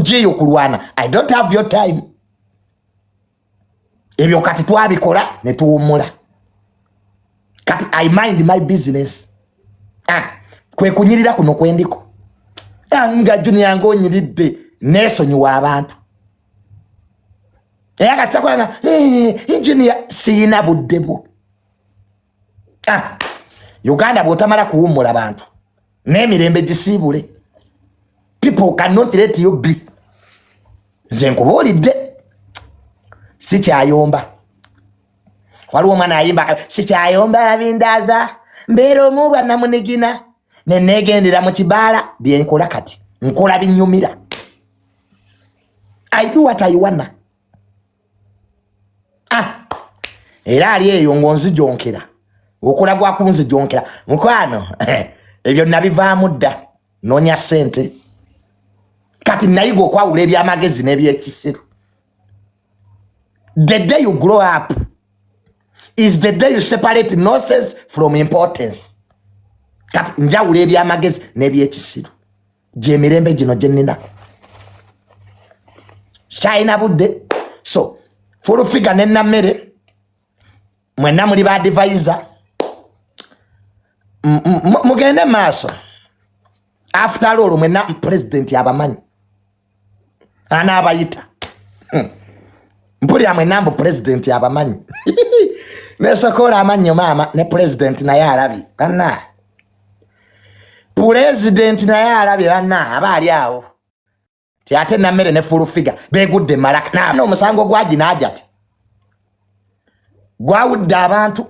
mugiyo kulwana. I don't have your time. Ebyo kati twabikola ne tuwumula. Kati I mind my business. Kwe kunyirira kuno kwendiko. Nga Junior ngo nyiridde nesonyiwa abantu. Akasakwanga Junior sina buddebu. Uganda botamala kuwumula abantu. Nemirembe gisibule. People cannot let you be. Nze nkubulidde. Sikyayomba. Waliwo mwana ayimba sikyayomba bindaza mbeera omubwa namunigina nenegendera mu kibala byenkola kati nkola binyumira. I do what I wanna. Era ali eyo ngonzijonkera okola gwa kunzijonkera mukwano ebyo nabivaamu dda nonya sente kati nayiga okwawula ebyamagezi n'ebyekisiru. The day you grow up is the day you separate nonsense from importance. Kati njawula ebyamagezi n'ebyekisiru gyemirembe gino gyenina China budde. So full figure ne Nameere mwenna muli ba advisor mugende maaso. After all mwenna president abamanyi anaabayita mpuli amwe nambo president abamanyi nesokola amanyo mama ne president naye alabi kana president naye alabi bana abali awo ate Nameere ne full figure begudde malaka no musango gwaji najati gwawudde abantu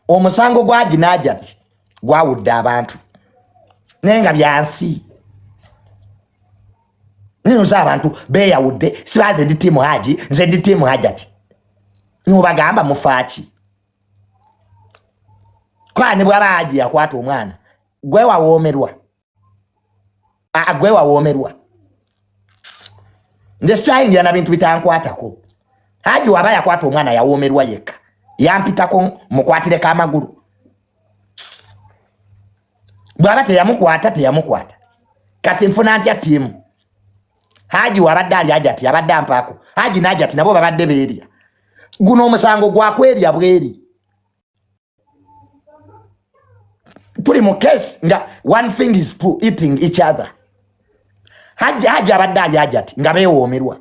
omusango gwaji najati gwawudde abantu nenga byansi nizo abantu beyawudde sibaze ndi timu haji nze ndi timu hajati nubagamba mufachi kwani bwabaji yakwata omwana gwe wawomerwa gwe wawomerwa nje sayingira na bintu bitankwatako haji waba yakwata omwana yawomerwa yeka yampitako mukwatire ka maguru bwaba teyamukwata kati mfuna ntya timu haji wabadde ali ajati abadde ampako haji najati nabo babadde beerya guno omusango gwakwerya bweri tuli mu case nga one thing is to eating each other. Haji abadde ali ajati nga beewoomerwa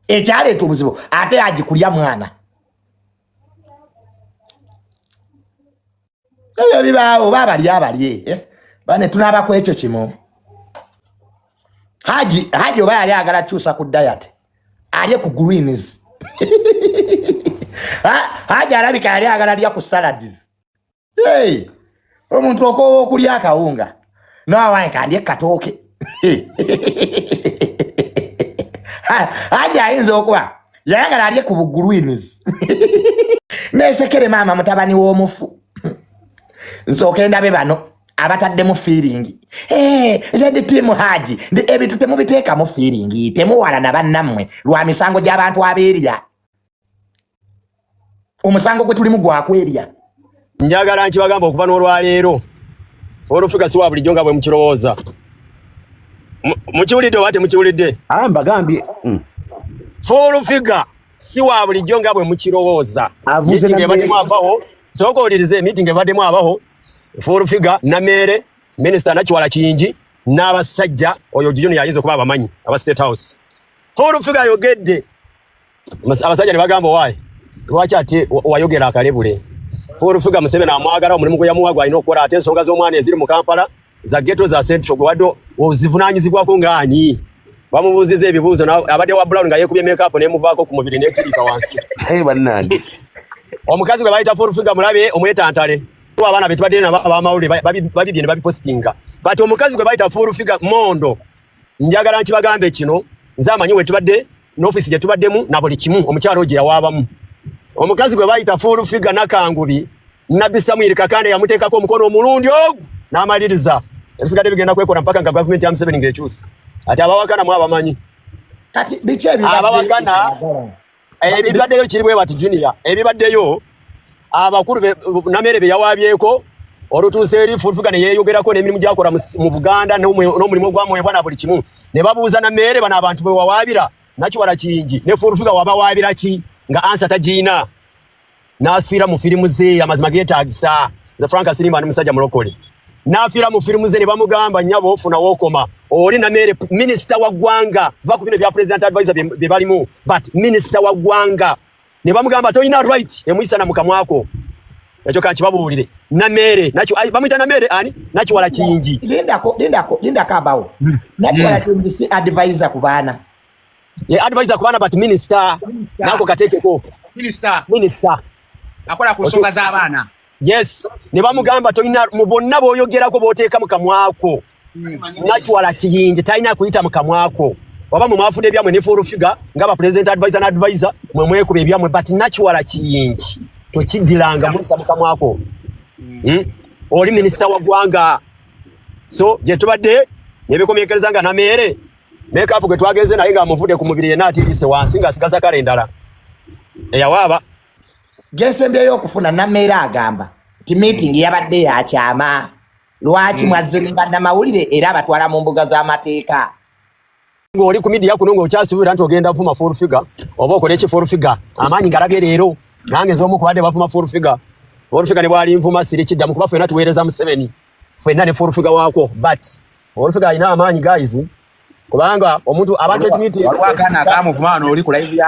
ekyaleeta obuzibu ate haji kulya mwana ebyo bibaawo babalye bane tunaabako ekyo kimu. Haji oba yali agala kyusa ku diet alye ku greens. Haji alabika yali agala lya ku salads. Omuntu okowa okulya akawunga nowawanka andye katooke. Haji ayinza okuba yayagala alye ku greens. Nesekere mama mutabani w'omufu nsooke ndabe bano abatadde mu feeling zende timu haji ndi ebitu temubiteeka mu feeling temuwala na bannammwe lwa misango gy'abantu abeerya omusango gwe tulimu gwakwerya. Njagala nkibagamba okuva n'olwaleero Forofiga si wa bulijjo nga bwe mukirowooza mukiwulidde oba temukiwulidde? Mbagambye Forofiga si wa bulijjo nga bwe mukirowooza. Soko olirize meeting ebaddemu abaho Forofiga Nameere Minister Nakiwala Kingi n'abasajja oyo Junior yayinza okuba abamanyi aba State House. Forofiga yogedde abasajja ne bagamba wayi lwaki ate wayogera akalebule. Forofiga Museveni amwagala omulimu gwe yamuwa gwalina okukola ate ensonga z'omwana eziri mu Kampala za ghetto za Central gwaddo ozivunaanyizibwako ng'ani. Bamubuuziza ebibuuzo abadde wa Brown nga yeekubye makeup n'emuvaako ku mubiri n'ekirika wansi. Bannange omukazi gwe bayita Forofiga mulabe omwetantale abaana betubadde n'abamawulire babibye ne babipostinga bati omukazi gwe bayita Forofiga mondo njagala nkibagambe kino nze amanyi we tubadde n'office gye tubaddemu na buli kimu omukyalo gye yawaabamu. Omukazi gwe bayita Forofiga Nakangubi Nabbi Samuel Kakande yamuteekako omukono omulundi ogwo n'amaliriza ebisigadde bigenda kwekola mpaka nga gavumenti ya Museveni ng'ekyusa ati abawakana mu abamanyi kati biki ebibadde abawakana ebibaddeyo kiri bwe bati Junior ebibaddeyo abakulu Nameere be yawaabyeko olutuuse eri Furufiga ne yeeyogerako n'emirimu gy'akola mu Buganda n'omulimu gwamwebwa na buli kimu ne babuuza Nameere bano abantu bwe wawaabira Nakiwala Kiyingi ne Furufiga wabawaabira ki nga ansa tagiina n'afiira mu firimu ze amazima geetaagisa ze Frank Asirimba ne musajja mulokole n'afiira mu firimu ze ne bamugamba nnyabo ofuna wookoma oli Nameere minisita wa ggwanga va ku bino bya president advisor bye balimu but minisita wa ggwanga ne bamugamba toyina right emuyisa na mukamwako ekyo kakibabuulire Nameere bamuyita Nameere ani Nakiwala Kiyingi linda kabawo Nakiwala Kiyingi si advisor ku baana advisor ku baana but minister nako kateekeko minister akola ku nsonga z'abaana yes ne bamugamba toyina mu bonna b'oyogerako b'oteeka mu kamwako Nakiwala Kiyingi talina kuyita mu kamwako waba mu mafudde ebyamwe ne Furufiga ngaba president advisor na advisor mwe mwekuba ebyamwe but Nakiwala Kiyingi tokiddiranga musa mu kamwako oli minisita wa ggwanga so gye tubadde nebikomyekereza nga Nameere makeup gwe twagenze naye nga amuvudde ku mubiri yenna atirise wansi nga asigaza kale endala eyawaaba gensembyeyo okufuna Nameere agamba ti meeting yabadde yakyama lwaki mwazze ne bannamawulire era abatwala mu mbuga z'amateeka ng'oli ku midiya kuno ng'okyasubira nti ogenda nvuma Furufiga oba okola eki Furufiga amaanyi ngalabye leero nange nz'omu kubadde bavuma Furufiga ne bwali nvuma sirikiddamu kuba ffenna tuweereza Museveni ffenna ne Furufiga waako but Furufiga alina amaanyi guys kubanga omuntu abantu ekimiti walwakana akamuvumano oli ku live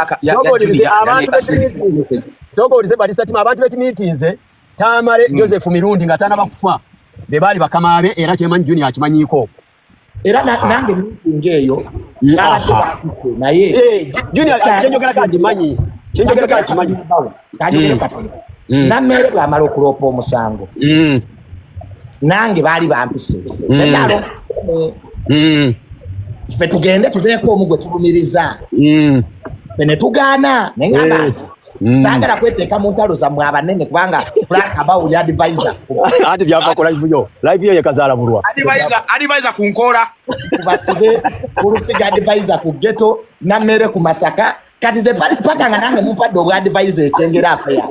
togolize balisa tima abantu ekimitinze tamale Joseph Mirundi nga tanaba kufa be bali bakamaabe era Kyemanyi Junior akimanyiko era nange meeting eyo naye Junior chenjogera kakimanyi Nameere bwamala okulopa omusango nange baali bampise ffe tugende tubeeko omu gwe tulumiriza ffe ne tugaana ne ngamba saagala kweteeka mu ntalo zammwe abanene kubanga Frank abawuli advisor ati byava ko live yo yakazaala bulwa advisor ku nkola kubasibe Furufiga advisor ku ghetto Nameere ku Masaka kati ze paka nga nange mumpadde obwa advisor ekyengera affairs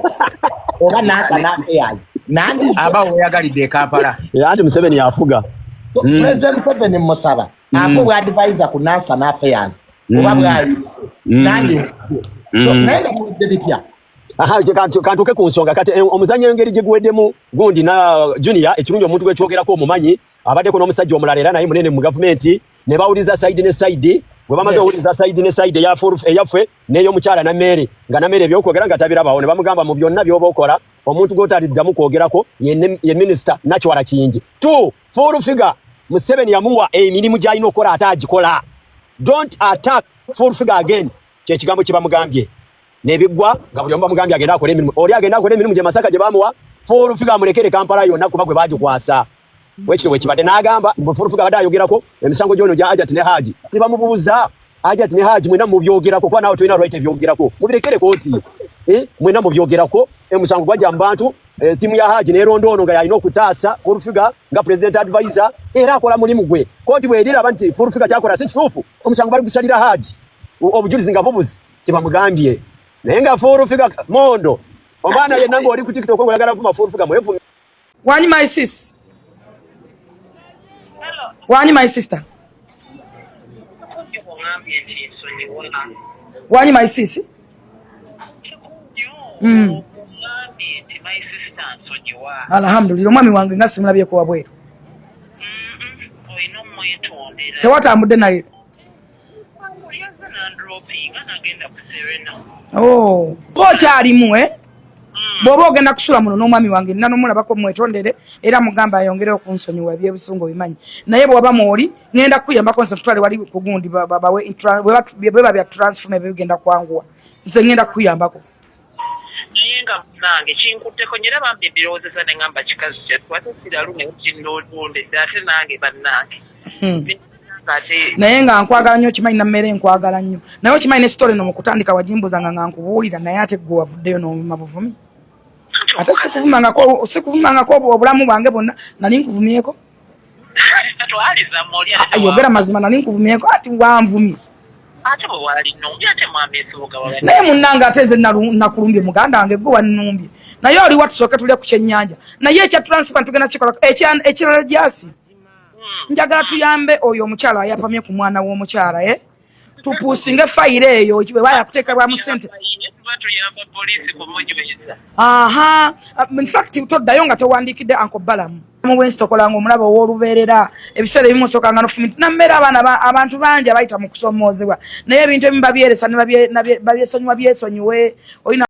oba NASA na affairs nandi abawo yagalidde Kampala ati Museveni yafuga President Museveni musaba ako bwa advisor ku NASA na affairs oba bwali nange nenda mu debitya kantuke ku nsonga kati omuzanyo engeri gye guweddemu gundi na Junior ekirungi omuntu gwekyogerako omumanyi abaddeko n'omusajja omulala era naye munene mu gavumenti ne bawuliza side ne side bwe bamaze owuliza side ne side eyaffe n'ey'omukyala Nameere nga Nameere ebyokwogera nga tabirabawo ne bamugamba mu byonna by'oba okola omuntu gw'otaaliddamu kwogerako ye minisita Nakiwala Kiyingi Furufiga Museveni yamuwa emirimu gy'alina okukola ate agikola don't attack Furufiga again kyekigambo kye bamugambye nebiggwa nga buli omu bamugambye agenda akola emirimu oli agenda akola emirimu gye Masaka gye bamuwa Furufiga amulekere Kampala yonna kuba gwe baagikwasa wekiro wekibadde n'agamba Furufiga badde ayogerako emisango gyono gya Ajat ne Haji tebamubuuza Ajat ne Haji mwena mubyogerako kuba nawe tolina right ebyogerako mubirekere kooti mwena mubyogerako emisango gwajja mu bantu timu ya Haji neeronda ono nga yalina okutaasa Furufiga nga president advisor era akola mulimu gwe kooti bwerira nti Furufiga kyakola si kituufu omusango bali gusalira Haji obujulizi nga bubuzi tebamugambye naye nga Furufiga mondo omwana yenna ng'oli ku TikTok oyagala vuma Furufiga mwevumi. Wani my sis? Hello. Wani my sister? Wani my sis? Alhamdulillah mwami wange nga simulabyeko wabweru. Tewatambudde naye. Oh, bokyalimu bw'oba ogenda kusula muno n'omwami wange nina n'omulabako mwetondere era mugamba ayongere okunsonyiwa ebyebusungu bimanyi naye bw'oba mwoli ngenda kuyambako nze tutwale wali ku gundi bwe babya transform bigenda kwanguwa nze ngenda kuyambako naye nga nange kinkutteko nyera bambi ebirowoozesa ne ngamba kikazi kyattu ate siralu ne kinnootondedde ate nange bannange naye nga nkwagala nnyo kimanyi Nameere nkwagala nnyo naye okimanyi ne story no mu kutandika wajimbuzanga nga nkubuulira naye ate gwe wavuddeyo n'omuma buvumi ate sikuvumangako obulamu bwange bwonna nali nkuvumyeko yogera mazima nali nkuvumyeko ati wanvumye ate bwe wali nnumbye ate mwami esubuga wabadde naye munnanga ate nze nakulumbye muganda wange gwe wannumbye naye oli watusooke tulye ku kyennyanja naye ekya transfer tugenda kikola ekirala gyasi njagala tuyambe oyo omukyala ayapamye ku mwana w'omukyala tupuusinge fayiro eyo bwe bayakuteekebwamu ssente tuyamba poliisi kumunyweza aha in fact toddayo nga tewandiikidde Uncle Balamu mu bwensi tokolanga omulaba ow'olubeerera ebiseera ebimu osookanga n'ofumiti nammere abantu bangi abayita mu kusoomoozebwa naye ebintu ebimu babyeresa ne babyesonyiwa byesonyiwe olina